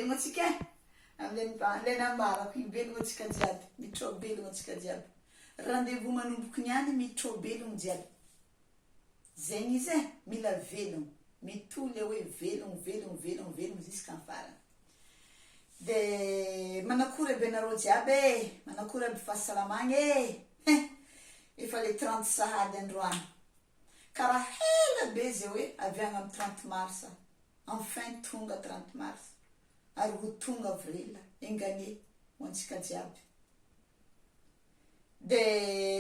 velogno atsika am'lay nambarako velogno atsika jiaby miditra ao velogno atsika jiaby rendez-vous manomboky niany miditra ao velogno jiaby zegny izy mila velogno mito le hoe velogno jusqu'à farany de manakory aby anareo jiaby manakory aby fahasalamagna efa le 30 sahady androany karaha hela be zay hoe aviagna amin'ny 30 mars enfin tonga 30 mars ary ho tonga avril enganie ho antsika jiaby de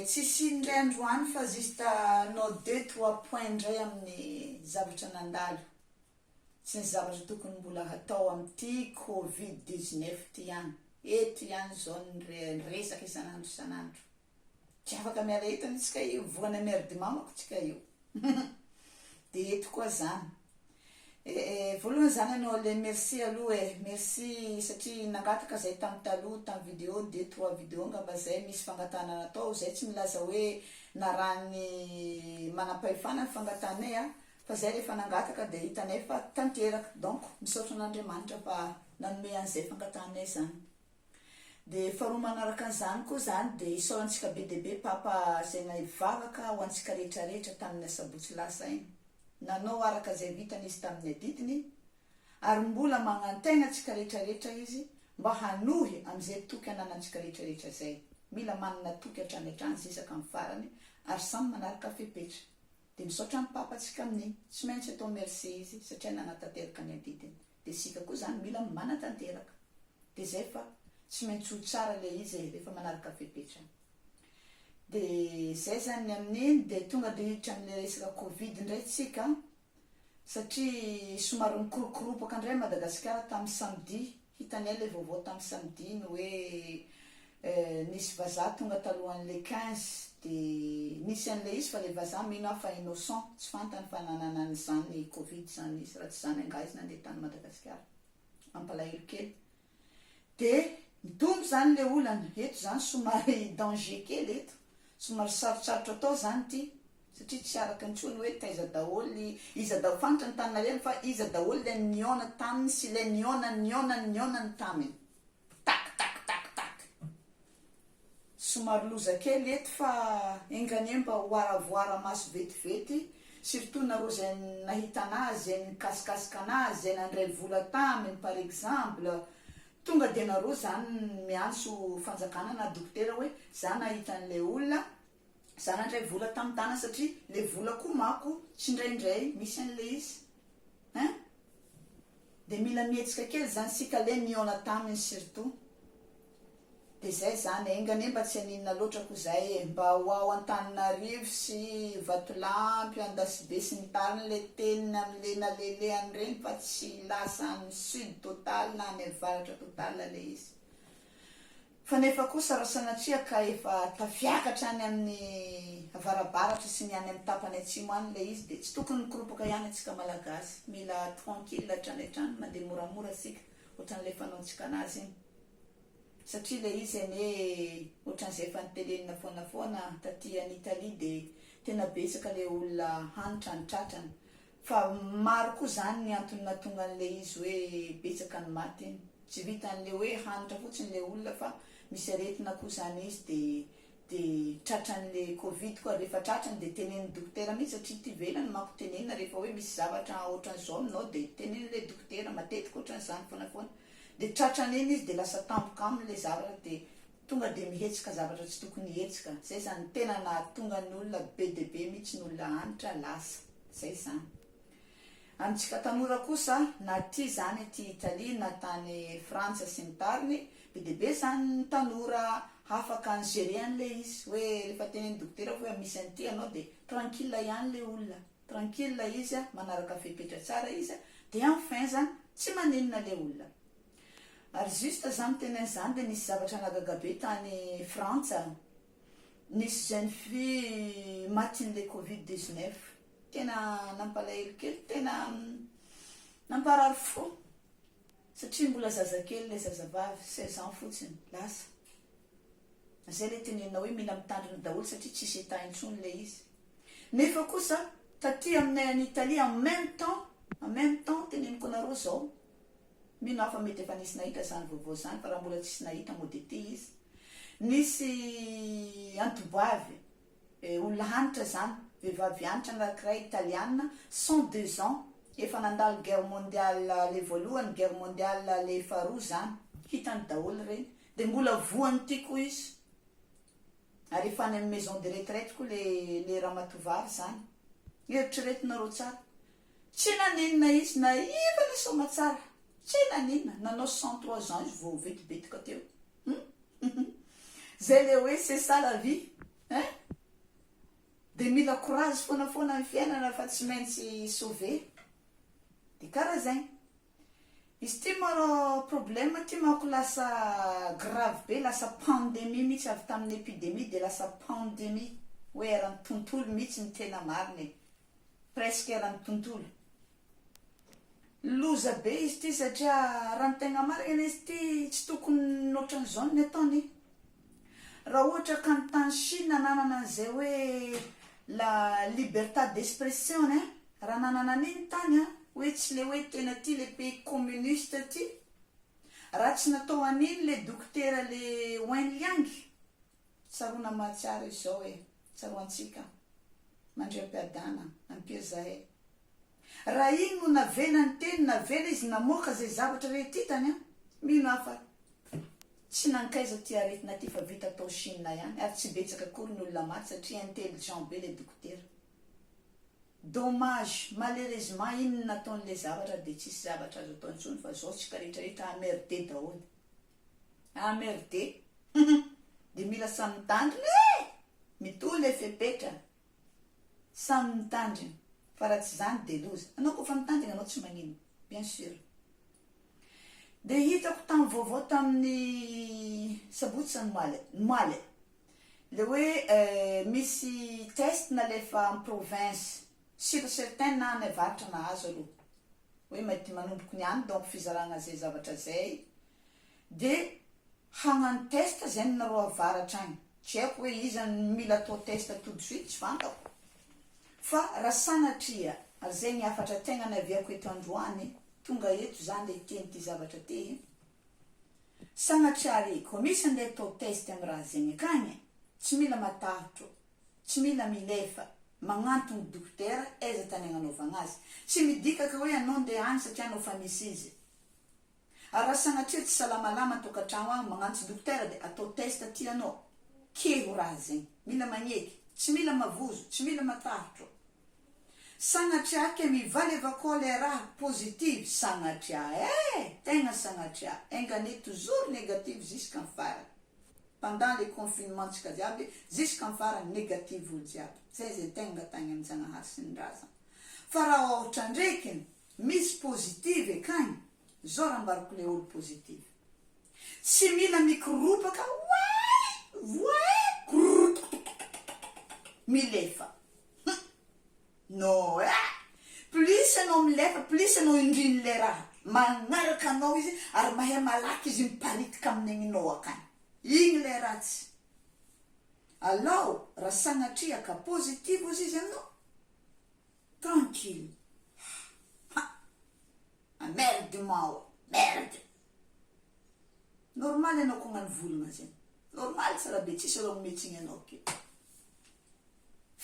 tsisy indray androany fa juste no 2-3 point indray amin'ny zavatra nandalo tsy ny zavatra tokony mbola hatao amin'ity covid-19 ty ihany eto ihany zao resaka isanandro tsy afaka miala eto antsika io voana merdima mako tsika io de eto koa zany voalohany zany anao le merci aloha merci satria nangataka zay tamin'ny taloha tamin'ny vidéo 2-3 vidéo ngamba zay misy fangatana natao zay tsy milaza hoe narany manam-pahefana fangatanay fa zay rehefa nangataka de hitanay fa tanteraka donc misaotra an'Andriamanitra fa nanome an'izay fangatanay zany de faharoa manaraka an'izany koa zany de isaorantsika be deaibe papa zay navavaka ho antsika rehetrarehetra tamin'ny asabotsy lasa iny nanao araka zay vitany izy tamin'ny adidiny ary mbola magnantegna antsika rehetrarehetra izy mba hanohy am'izay toky ananantsika rehetrarehetra zay mila manana toky hatrany hatrany zisaka amin'ny farany ary samy manaraka fepetra de misaotra ny papa atsika amin'iny tsy maintsy atao merci izy satria nanatanteraka ny adidiny de sika koa zany mila manatanteraka de zay fa tsy maintsy ho tsara le izy rehefa manaraka fepetra de zay zany amin'iny de tonga de hiditra amin'le resaka covid indray tsika satria somary mikorokoropaka indray Madagasikara tamin'ny samedi hitanay le vaovao tamin'ny samedi ny hoe nisy vazaha tonga talohan'le 15 de nisy an'le izy fa le vazaha mino aho fa innocent tsy fantany fa nananany zany covid zany izy raha tsy zany anga izy nandeha tany Madagasikara ampalahelo kely de mitombo zany le olana eto zany somary danger kely eto somary sarotsarotra atao zany ty satria tsy araka ntsony hoe taiza daholy iza daholo fantatra ny tanina fa iza daholo le niona taminy sy le niona ny taminy somary loza kely eto fa enganie mba hoaravoara maso vetivety surtout nareo zay nahita anazy zay nikasikasika anazy zay nandray vola taminy par exemple tonga de nareo zany miantso fanjakana na dokotera hoe za nahita an'le olona za nandray vola tamin'ny tana satria le vola koa mako tsy indraindray misy an'le izy de mila mihetsika kely zany sika le niona taminy surtout de zay zany engane mba tsy aninona loatra ko zay mba ho ao Antananarivo sy Vatolampy Andasibe sy ny tariny le teniny am'le naleleany reny fa tsy lasa ny sud total na ny avaratra total le izy fa nefa kosa raha sanatria ka efa tafiakatra any amin'ny avarabaratra sy ny any amin'ny tapany atsimo any le izy de tsy tokony mikoropaka ihany atsika malagasy mila tranquille hatrany hatrany mandeha moramora asika ohatran'le fanaontsika anazy iny satria le izy ane ohatran'izay efa nitenenina foana taty an'Italie de tena betsaka le olona hanitra ny tratrany fa maro koa zany ny antony nahatonga an'le izy hoe betsaka ny maty iny tsy vitan'le hoe hanitra fotsiny le olona fa misy aretina koa zany izy de tratran'le covid koa rehefa tratrany de tenen'ny dokotera mihitsy satria ty velany manko tenenina rehefa hoe misy zavatra ohatran'izao aminao de tenen'le dokotera matetika ohatran'izany foana de tratran'iny izy de lasa tampoka am'le zavatra de tonga de mihetsika zavatra tsy tokony hetsika zay zany tena nahatonga ny olona be de be mihitsy ny olona hanitra lasa zay zany amintsika tanora kosa na ty zany ty Italie na tany Frantsa sy ny tariny be de be zany ny tanora afaka ny gérer an'le izy hoe rehefa tenen'ny dokotera hoe misy an'ity anao de tranquille ihany le olona tranquille izy manaraka fepetra tsara izy de enfin zany tsy manenina le olona ary juste zany tenen zany de nisy zavatra nagagabe tany Frantsa nisy jeune fille matin'le covid-19 tena nampalahelo kely tena namparary fo satria mbola zazakely le zazavavy 16 ans fotsiny lasa zay le tenena hoe mila mitandrina daholo satria tsisy eta intsony le izy nefa kosa taty aminay an'Italie en même temps teneniko anareo zao mino afa mety efa nisy nahita zany vaovao zany fa raha mbola tsisy nahita mody ty izy nisy antoboavy olona hanitra zany vehivavy hanitra anankiray italiana 102 ans efa nandalo guerre mondiale le voalohany guerre mondiale le faharoa zany hitany daholo reny de mbola voany ty koa izy ary efa any amin'ny maison de retraite koa le ramatovary zany eritreretinareo tsara tsy naninona izy na iva ny soma tsara tsy naninona nanao 103 ans izy vao vetibetika teo zay le hoe c'est ça la vie hein de mila courage foana amin'ny fiainana fa tsy maintsy sauver de karaha zay izy ty maro problème ty manko lasa grave be lasa pandémie mihitsy avy tamin'ny épidémie de lasa pandémie hoe eran'ny tontolo mihitsy ny tena mariny presque eran'ny tontolo loza be izy ty satria raha ny tegna marina izy ty tsy tokony nohatran'izao ny ataony raha ohatra ka ny tany Chine nanana an'izay hoe la libertà d'expression raha nanana an'iny tany hoe tsy le hoe tena ty le pays communiste ty raha tsy natao an'iny le dokotera le Wen Liang tsarona mahatsiaro izao hoe tsaroantsika mandram-piadana ampiazahay raha iny no navela ny teny navela izy namoaka zay zavatra retitany mino afa tsy nankaiza ty aretina ty fa vita tao Chine ihany ary tsy betsaka akory ny olona maty satria intelligent be le dokotera dommage malheureusement iny nataon'le zavatra de tsisy zavatra azo atao intsony fa zao tsika rehetrarehetra amerde daholo amerde de mila samy mitandriny mitoly efepetra samy mitandriny fa raha tsy zany de loza anao kofa mitandrina anao tsy magnino bien sûr de hitako tamin'ny vaovao tamin'ny sabotsy nomaly le hoe misy test nalefa en province sur certain na ny varatra nahazo aloha hoe mety manomboko niany donc fizaragna zay zavatra zay de hagnano test zay nareo avaratra agny tsy haiko hoe izany mila atao test tout de suite tsy fantako fa raha sanatria ary zay ny afatra tegna naviako eto androany tonga eto zany le teny ty zavatra ty sanatria reko misy andeha atao test amin'ny raha zegny akagny tsy mila matahotro tsy mila milefa magnantony dokotera aiza tany agnanaovagna azy tsy midikaka hoe anao ndeha any satria anao fa misy izy ary raha sanatria tsy salamalama tokantrano agny magnantso dokotera de atao test ty anao keho raha zegny mila magneky tsy mila mavozo tsy mila matahotro sanatria ke mivaly avakao le raha positive sanatria tegna sanatria engane toujours négative jusqu'en farany pendant les confinements tsika jiaby jusqu'en farany négative olo jiaby zay zay tegna tagny amin'Janahary sy ny razana fa raha ohatra ndraiky misy positive akagny zao raha mbarako le olo positive tsy mila mikoropaka milefa no plus anao milefa plus anao indriny le raha magnaraka anao izy ary mahay malaky izy miparitika amin'ny agninao akagny igny le ratsy alao raha sanatria ka positive ozy izy aminao tranquille merde mao merde normal anao ko gnany volagna zegny normal tsara be tsisy alo metsiny anao ke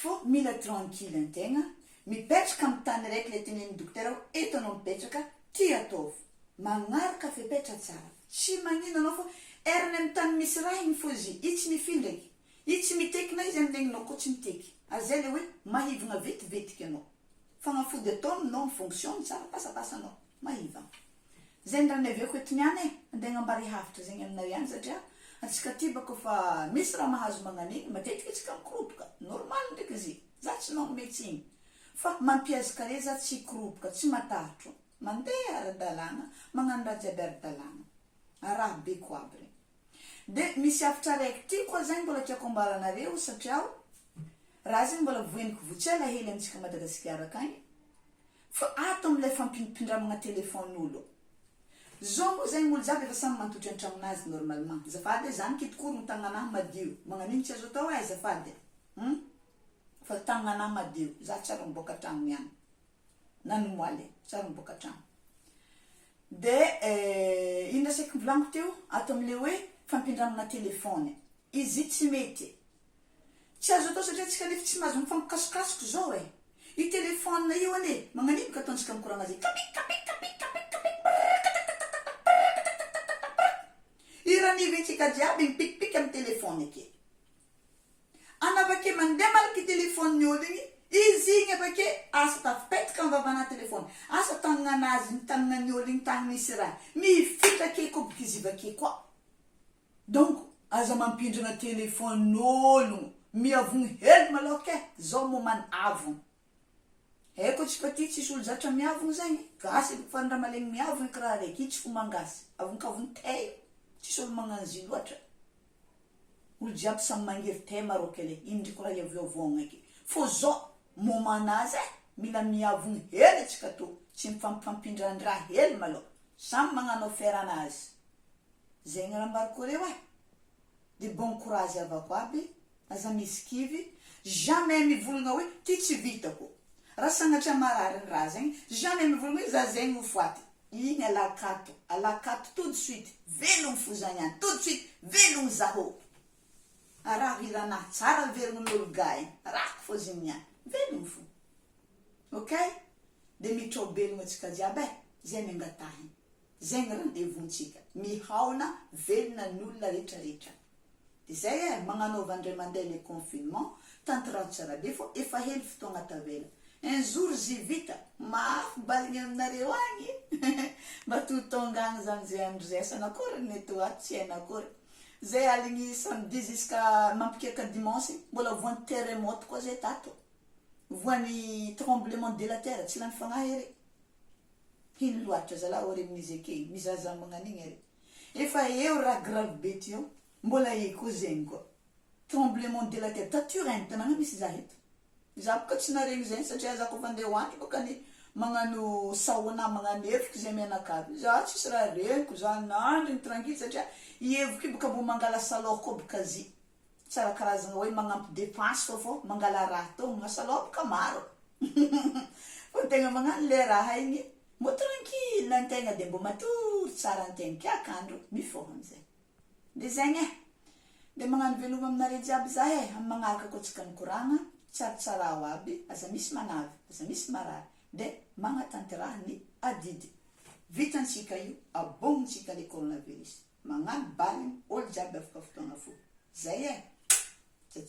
fô mila tranquille antegna mipetraka amin'ny tany raiky le tenen'ny dokotera eto anao mipetraka ty ataovy magnaraka fepetra tsara tsy magnino anao fô erany amin'ny tany misy raha igny fô izy i tsy mify ndraiky i tsy mitekina izy amin'egninao koa tsy miteky ary zay le hoe mahivagna vetivetiky anao fagnafody atao nao mifonctionne tsara pasapasanao mahivagna zay raha naviako eto niany andeha agnambary havitra zegny aminao ihany satria atsika ty bako fa misy raha mahazo magnan'igny matetika atsika mikoropoka normal ndraiky izy za tsy nometsy igny fa mampiazaka re za tsy koropoka tsy matahotro mandeha ara-dalàna magnano raha jiaby ara-dalàna araha be ko aby regny de misy hafitra raiky ty koa zany mbola tiako ambaranareo satria raha zegny mbola voeniko votsela hely amintsika Madagasikara akagny fa ato am'ilay fampindramagna telefon'olo zao moa zegny olo jiaby efa samy mantotry antraminazy normalement zafady zany kitokoro ny tagnanahy madio magnan'igny tsy azo atao zafady fa tagnanahy madio za tsara miboaka tragno niany nanomoaly tsara miboaka tragno dia ina saky mivolaniko teo ato amin'le hoe fampindramana telefony izy tsy mety tsy azo atao satria tsika nefa tsy mahazo mifampikasokasoko zao e io telefônina io ane magnanibika ataontsika mikoragna zay iraniventsika jiaby mipikipika amin'ny telefôny ake anavake mandeha malaky telefôny olo igny izy igny avake asa tafipetraka amin'ny vavana telefôny asa tagnanazy ny tagnany olo igny tagny misy raha mifitake koboka izy vake koa donc aza mampindrana telefônin'olo miavogny hely maloka e zao momany avogny eko tsika ty tsisy olo zatra miavogny zagny gasy fanindra malegny miavogny karaha raiky itsy fo mangasy avonkavogny tay tsisy olo magnano zy loatra olo jiaby samy mangery tay maroka le indriko raha iavoiavoagna ake fô zao momanazy e mila miavogny hely tsika to tsy mifampimpindran-draha hely maloha samy magnano aferanazy zegny raha mbariko reo e de bon courage avako aby aza misy kivy jamais mivolagna hoe ty tsy vitako raha sagnatria marary ny raha zegny jamais mivolagna hoe za zegny ho foaty igny alakato tout de suite velogny fo zagny any tout de suite velogny zaho araha ilanahy tsara velognin'olo gay rako fô zegny niany velogny fo ok de mitrobelogna atsika jiaby e zay miangatahiny zegny rendez-vous-ntsika mihaona velona n'olona rehetrarehetra de zay e magnanaova andray mandeha le confinement tanty raha tsara be fô efa hely fotoagna tavela un jour zy vita mafy baligny aminareo agny mba totongagny zany zay andro zay asanakory neto ato tsy hainakory zay aligny samedi jusqu'à mampikeka dimanche mbola voan'ny terremoto koa zay tato voan'ny tremblement de la terre tsy lany fagnahy ery hino loatra zala ory amin'izy ake mizaza magnan'igny ery efa eo raha grave be tio mbola eko zegny koa tremblement de la terre taturany tanagna misy za eto za boka tsy naregny zegny satria za koa fandeha hoany boka ny magnano saona magnano evoky zay mianakavy za tsisy raha regniko za nandriny tranquille satria ievoky boka mbo mangala saloha koa boka zy tsara karazagna hoe magnampy dépense fô fô mangala raha to masaloha boka maro fô tegna magnano le raha igny mbo tranquille antegna de mbo matory tsara antegna kiakandro mifoha amizay de zegny e de magnano veloma aminare jiaby za e amin'ny magnaraka koa tsika mikoragna tsaratsara ho aby aza misy manavy aza misy marary de magnatanty raha ny adidy vitantsika io abognintsika le coronavirus magnano baligny olo jiaby afaka fotoagna fo zay e tsa